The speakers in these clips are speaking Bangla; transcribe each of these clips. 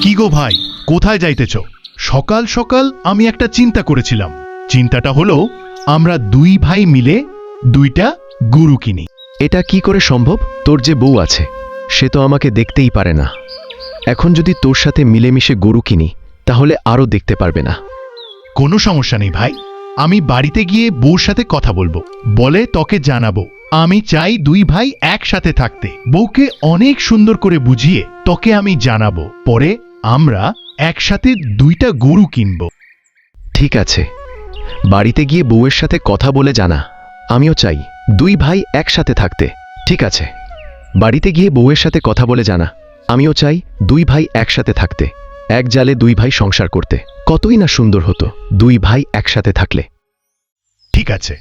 কি গো ভাই, কোথায় যাইতেছ? সকাল সকাল আমি একটা চিন্তা করেছিলাম। চিন্তাটা হলো আমরা দুই ভাই মিলে দুইটা গরু কিনি। এটা কি করে সম্ভব? তোর যে বউ আছে সে তো আমাকে দেখতেই পারে না। এখন যদি তোর সাথে মিলেমিশে গরু কিনি তাহলে আরও দেখতে পারবে না। কোনো সমস্যা নেই ভাই, আমি বাড়িতে গিয়ে বউর সাথে কথা বলবো, বলে তোকে জানাবো। আমি চাই দুই ভাই একসাথে থাকতে। বউকে অনেক সুন্দর করে বুঝিয়ে তোকে আমি জানাবো, পরে আমরা একসাথে দুইটা গরু কিনব। ঠিক আছে, বাড়িতে গিয়ে বউয়ের সাথে কথা বলে জানা। আমিও চাই দুই ভাই একসাথে থাকতে। ঠিক আছে, বাড়িতে গিয়ে বউয়ের সাথে কথা বলে জানা। আমিও চাই দুই ভাই একসাথে থাকতে, এক জালে দুই ভাই সংসার করতে। কতই না সুন্দর হতো দুই ভাই একসাথে থাকলে। ঠিক আছে,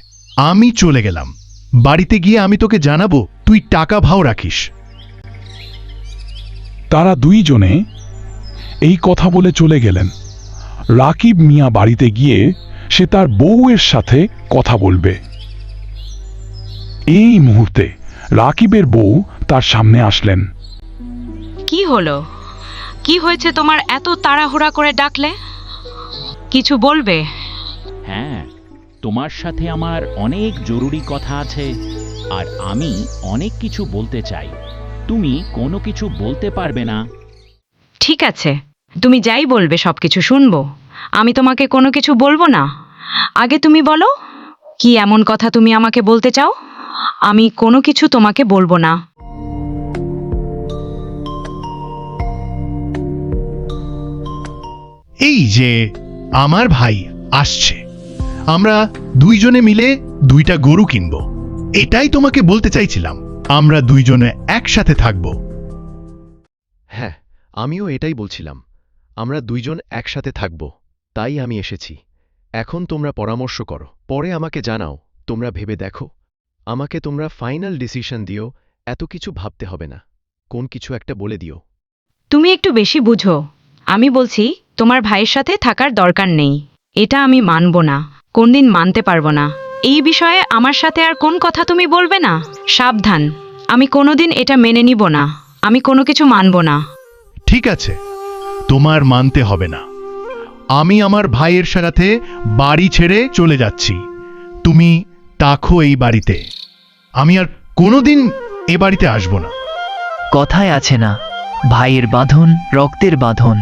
আমি চলে গেলাম। বাড়িতে গিয়ে আমি তোকে জানাবো, তুই টাকা ভাও রাখিস। তারা দুইজনে এই কথা বলে চলে গেলেন। রাকিব মিয়া বাড়িতে গিয়ে সে তার বউয়ের সাথে কথা বলবে। এই মুহূর্তে রাকিবের বউ তার সামনে আসলেন। কি হলো? কি হয়েছে তোমার, এত তাড়াহুড়া করে ডাকলে? কিছু বলবে? হ্যাঁ, তোমার সাথে আমার অনেক জরুরি কথা আছে, আর আমি অনেক কিছু বলতে চাই। তুমি কোনো কিছু বলতে পারবে না? ঠিক আছে, তুমি যাই বলবে সবকিছু শুনবো। আমি তোমাকে কোনো কিছু বলবো না। আগে তুমি বলো, কি এমন কথা তুমি আমাকে বলতে চাও? আমি কোনো কিছু তোমাকে বলবো না। এই যে আমার ভাই আসছে, আমরা দুইজনে মিলে দুইটা গরু কিনব। এটাই তোমাকে বলতে চাইছিলাম, আমরা দুইজনে একসাথে থাকব। হ্যাঁ, আমিও এটাই বলছিলাম, আমরা দুইজন একসাথে থাকব। তাই আমি এসেছি। এখন তোমরা পরামর্শ করো, পরে আমাকে জানাও। তোমরা ভেবে দেখো, আমাকে তোমরা ফাইনাল ডিসিশন দিও। এত কিছু ভাবতে হবে না, কোন কিছু একটা বলে দিও। তুমি একটু বেশি বুঝো। আমি বলছি তোমার ভাইয়ের সাথে থাকার দরকার নেই। এটা আমি মানব না, কোনদিন মানতে পারবো না। এই বিষয়ে আমার সাথে আর কোন কথা তুমি বলবে না। সাবধান, আমি কোনোদিন এটা মেনে নিব না। আমি কোনো কিছু মানব না। ঠিক আছে, তোমার মানতে হবে না। আমি আমার ভাইয়ের সাথে বাড়ি ছেড়ে চলে যাচ্ছি। তুমি থাকো এই বাড়িতে। আমি আর কোনোদিন এ বাড়িতে আসব না। কথায় আছে না, ভাইয়ের বাঁধন রক্তের বাঁধন।